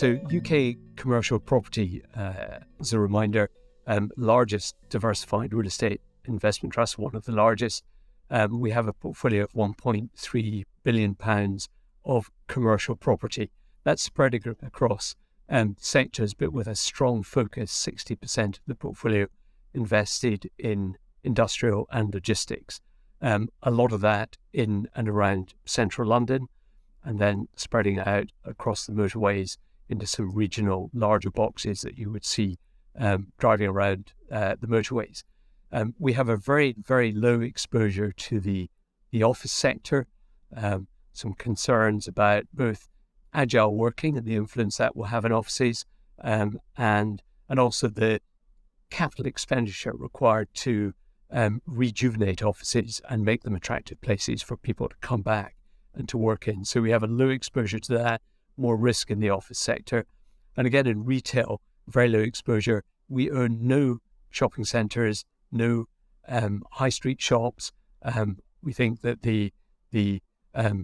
So UK Commercial Property, as a reminder, largest diversified real estate investment trust, one of the largest. We have a portfolio of £1.3 billion of commercial property. That's spread across sectors, but with a strong focus, 60% of the portfolio invested in industrial and logistics. A lot of that in and around central London, and then spreading out across the motorways into some regional larger boxes that you would see driving around the motorways. We have a very, very low exposure to the office sector. Some concerns about both agile working and the influence that will have in offices, and also the capital expenditure required to rejuvenate offices and make them attractive places for people to come back and to work in. So we have a low exposure to that, more risk in the office sector. And again, in retail, very low exposure. We own no shopping centres, no high street shops. We think that the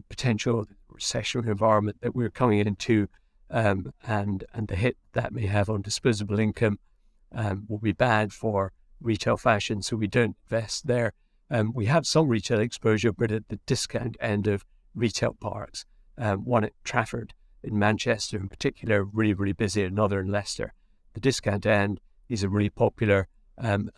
potential recessionary environment that we're coming into and the hit that may have on disposable income will be bad for retail fashion, so we don't invest there. We have some retail exposure, but at the discount end of retail parks. One at Trafford in Manchester in particular, really, really busy, another in Leicester. The discount end, these are really popular and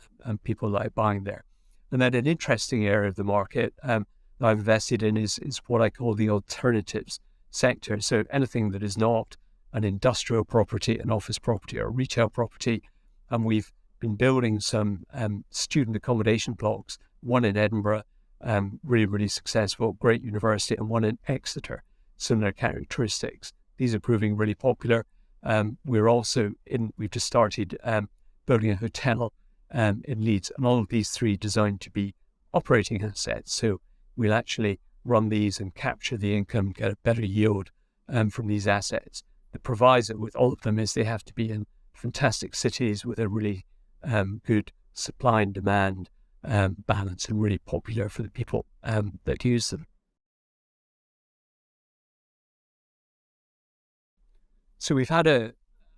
people like buying there. And then an interesting area of the market that I've invested in is what I call the alternatives sector. So anything that is not an industrial property, an office property or retail property. And we've been building some student accommodation blocks, one in Edinburgh, really, really successful, great university, and one in Exeter, similar characteristics. These are proving really popular. We've just started building a hotel in Leeds, and all of these three designed to be operating assets. So we'll actually run these and capture the income, get a better yield from these assets. The proviso with all of them is they have to be in fantastic cities with a really good supply and demand balance, and really popular for the people that use them. So we've had an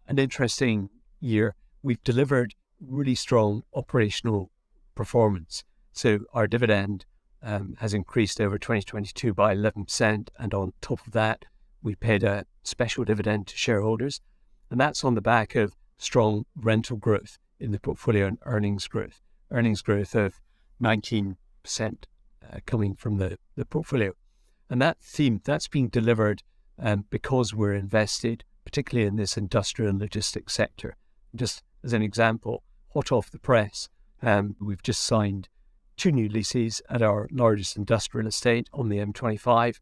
interesting year. We've delivered really strong operational performance. So our dividend has increased over 2022 by 11%, and on top of that, we paid a special dividend to shareholders, and that's on the back of strong rental growth in the portfolio and earnings growth of 19% coming from the portfolio. And that's being delivered because we're invested, particularly in this industrial and logistics sector. Just as an example, hot off the press, we've just signed 2 new leases at our largest industrial estate on the M25,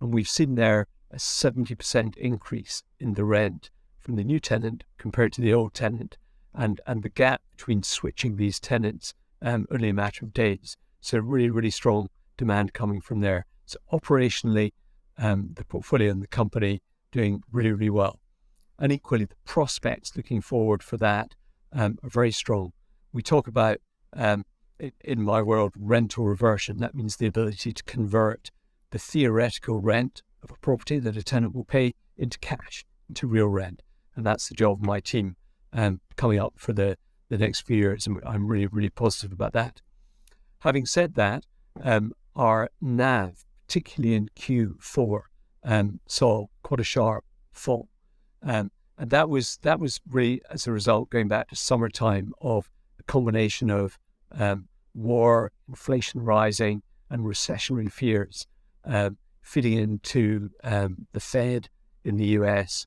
and we've seen there a 70% increase in the rent from the new tenant compared to the old tenant, and the gap between switching these tenants only a matter of days. So really, really strong demand coming from there. So operationally, the portfolio and the company doing really, really well. And equally, the prospects looking forward for that are very strong. We talk about, in my world, rental reversion. That means the ability to convert the theoretical rent of a property that a tenant will pay into cash, into real rent. And that's the job of my team coming up for the next few years. And I'm really, really positive about that. Having said that, our NAV, particularly in Q4, saw quite a sharp fall. And that was really as a result, going back to summertime, of a combination of war, inflation rising, and recessionary fears feeding into the Fed in the US,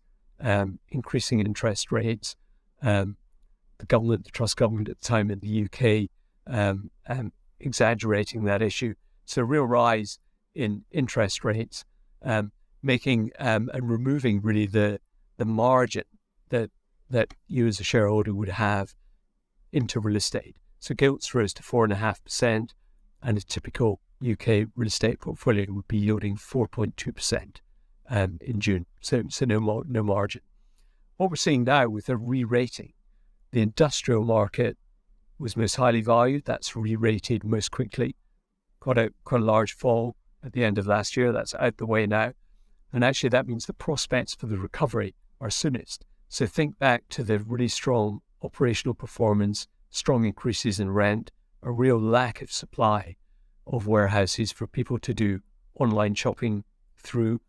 increasing interest rates, the trust government at the time in the UK, exaggerating that issue. So a real rise in interest rates, making and removing really the margin that you as a shareholder would have into real estate. So gilts rose to 4.5%, and a typical UK real estate portfolio would be yielding 4.2% in June. So no margin. What we're seeing now with a re-rating, the industrial market was most highly valued. That's re-rated most quickly. Quite a large fall at the end of last year. That's out the way now. And actually that means the prospects for the recovery our soonest. So think back to the really strong operational performance, strong increases in rent, a real lack of supply of warehouses for people to do online shopping through,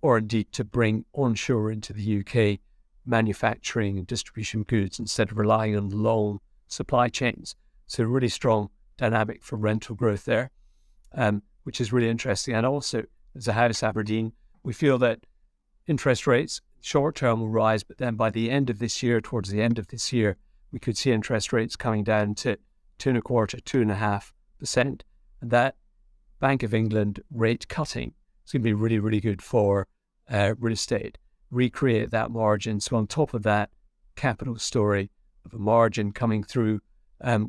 or indeed to bring onshore into the UK manufacturing and distribution goods instead of relying on long supply chains. So really strong dynamic for rental growth there, which is really interesting. And also, as a house, Aberdeen, we feel that interest rates short term will rise, but then by the end of this year, towards the end of this year, we could see interest rates coming down to 2.25%, 2.5%. And that Bank of England rate cutting is going to be really, really good for real estate. Recreate that margin. So on top of that capital story of a margin coming through,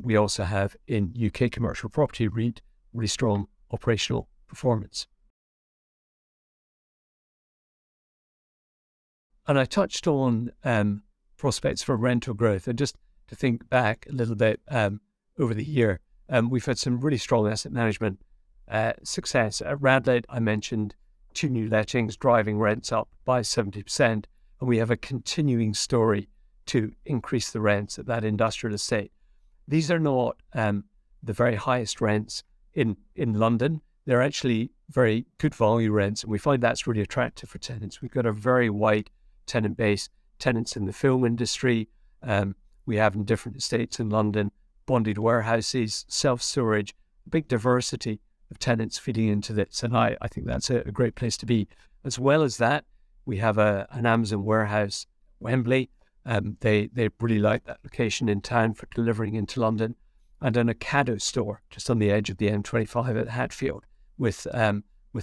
we also have in UK Commercial Property REIT really strong operational performance. And I touched on prospects for rental growth. And just to think back a little bit over the year, we've had some really strong asset management success. At Radlett, I mentioned 2 new lettings driving rents up by 70%. And we have a continuing story to increase the rents at that industrial estate. These are not the very highest rents in London. They're actually very good value rents. And we find that's really attractive for tenants. We've got a very wide tenant base, tenants in the film industry. We have in different estates in London, bonded warehouses, self-storage, big diversity of tenants feeding into this. And I think that's a great place to be. As well as that, we have an Amazon warehouse, Wembley. They really like that location in town for delivering into London. And an Ocado store just on the edge of the M25 at Hatfield with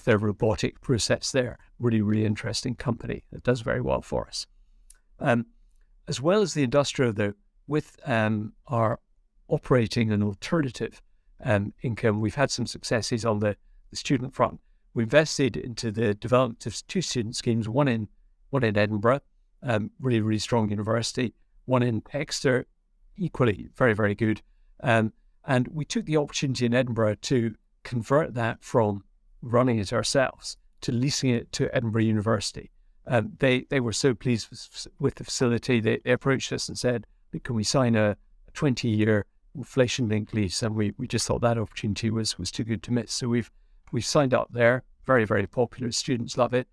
their robotic process there. Really, really interesting company that does very well for us. As well as the industrial, though, with our operating and alternative income, we've had some successes on the student front. We invested into the development of 2 student schemes, one in Edinburgh, really, really strong university, one in Exeter, equally very, very good. And we took the opportunity in Edinburgh to convert that from running it ourselves to leasing it to Edinburgh University. They were so pleased with the facility, they approached us and said, can we sign a 20-year inflation-linked lease? And we just thought that opportunity was too good to miss. So we've signed up there. Very, very popular. Students love it.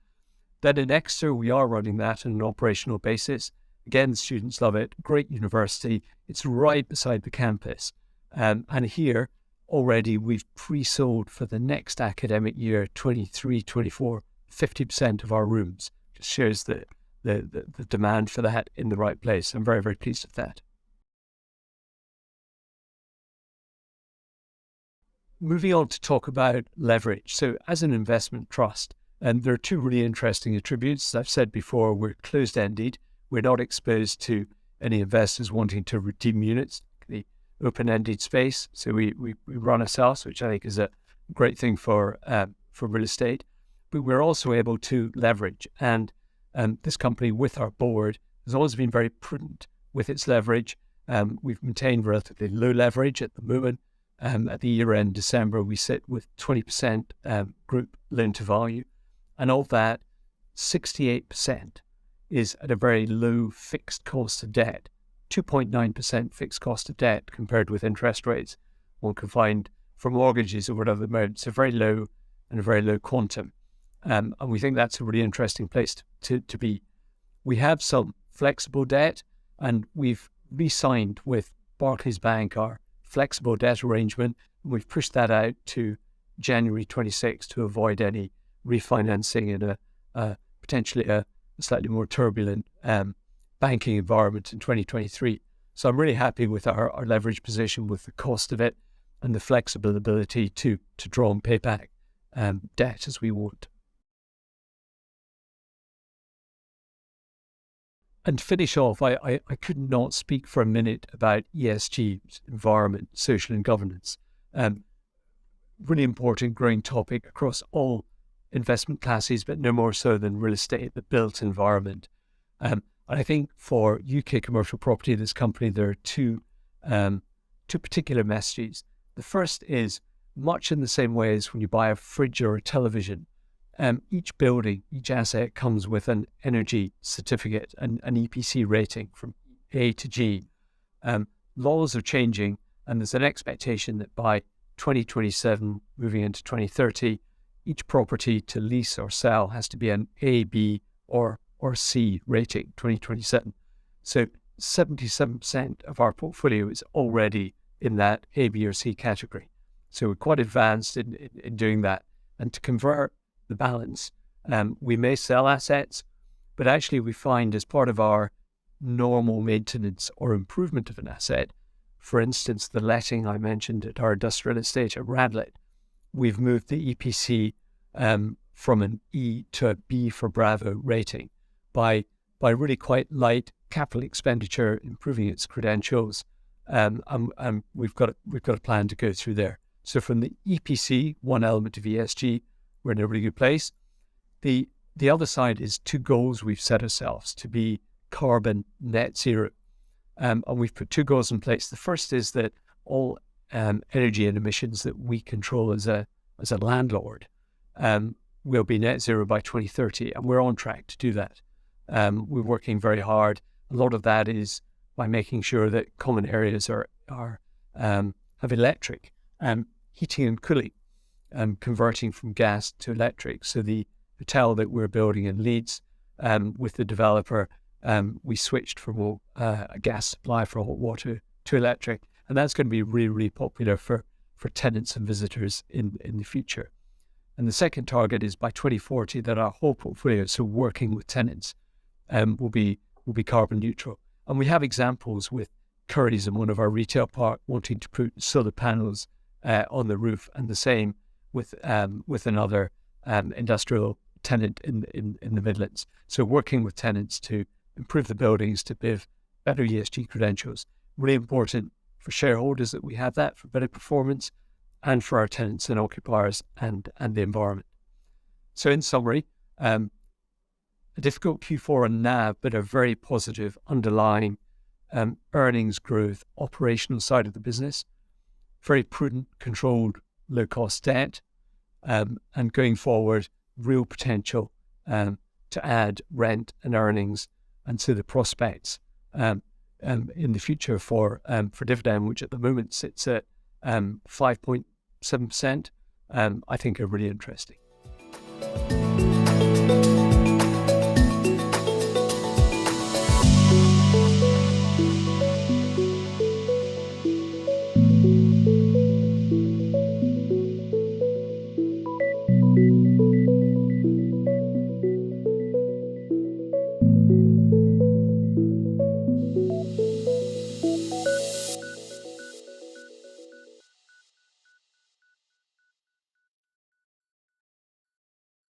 Then in Exeter, we are running that on an operational basis. Again, the students love it. Great university. It's right beside the campus. And here, already we've pre-sold for the next academic year, 23-24, 50% of our rooms. Just shows the demand for that in the right place. I'm very, very pleased with that. Moving on to talk about leverage. So as an investment trust, there are 2 really interesting attributes. As I've said before, we're closed-ended. We're not exposed to any investors wanting to redeem units, the open-ended space. So we run ourselves, which I think is a great thing for real estate. But we're also able to leverage. And this company, with our board, has always been very prudent with its leverage. We've maintained relatively low leverage at the moment. At the year-end December, we sit with 20% group loan-to-value. And of that, 68% is at a very low fixed cost of debt, 2.9% fixed cost of debt compared with interest rates one can find for mortgages or whatever amount. It's a very low and a very low quantum. And we think that's a really interesting place to be. We have some flexible debt, and we've re-signed with Barclays Bank our flexible debt arrangement. And we've pushed that out to January 26 to avoid any refinancing in a potentially a slightly more turbulent banking environment in 2023. So I'm really happy with our leverage position, with the cost of it and the flexible ability to draw and pay back debt as we want. And to finish off, I could not speak for a minute about ESG, environment, social and governance. Really important growing topic across all investment classes, but no more so than real estate, the built environment. And I think for UK commercial property, this company, there are two particular messages. The first is, much in the same way as when you buy a fridge or a television, each building, each asset comes with an energy certificate, an EPC rating from A to G. Laws are changing, and there's an expectation that by 2027, moving into 2030, each property to lease or sell has to be an A, B, or C rating, 2027. So 77% of our portfolio is already in that A, B, or C category. So we're quite advanced in doing that. And to convert the balance, we may sell assets, but actually we find as part of our normal maintenance or improvement of an asset, for instance, the letting I mentioned at our industrial estate at Radlett, we've moved the EPC from an E to a B for Bravo rating by really quite light capital expenditure, improving its credentials, and we've got a plan to go through there. So from the EPC, one element of ESG, we're in a really good place. The other side is two goals we've set ourselves to be carbon net zero. And we've put two goals in place. The first is that all energy and emissions that we control as a landlord will be net zero by 2030, and we're on track to do that. We're working very hard. A lot of that is by making sure that common areas have electric heating and cooling, converting from gas to electric. So the hotel that we're building in Leeds with the developer, we switched from a gas supply for hot water to electric, and that's going to be really, really popular for tenants and visitors in the future. And the second target is by 2040 that our whole portfolio, so working with tenants, will be carbon neutral. And we have examples with Curry's in one of our retail park wanting to put solar panels on the roof, and the same with another industrial tenant in the Midlands. So working with tenants to improve the buildings, to give better ESG credentials. Really important for shareholders that we have that, for better performance, and for our tenants and occupiers and the environment. So in summary, a difficult Q4 on NAV, but a very positive underlying earnings growth, operational side of the business, very prudent, controlled, low-cost debt, and going forward, real potential to add rent and earnings, and so the prospects in the future for dividend, which at the moment sits at 5.7%, I think are really interesting.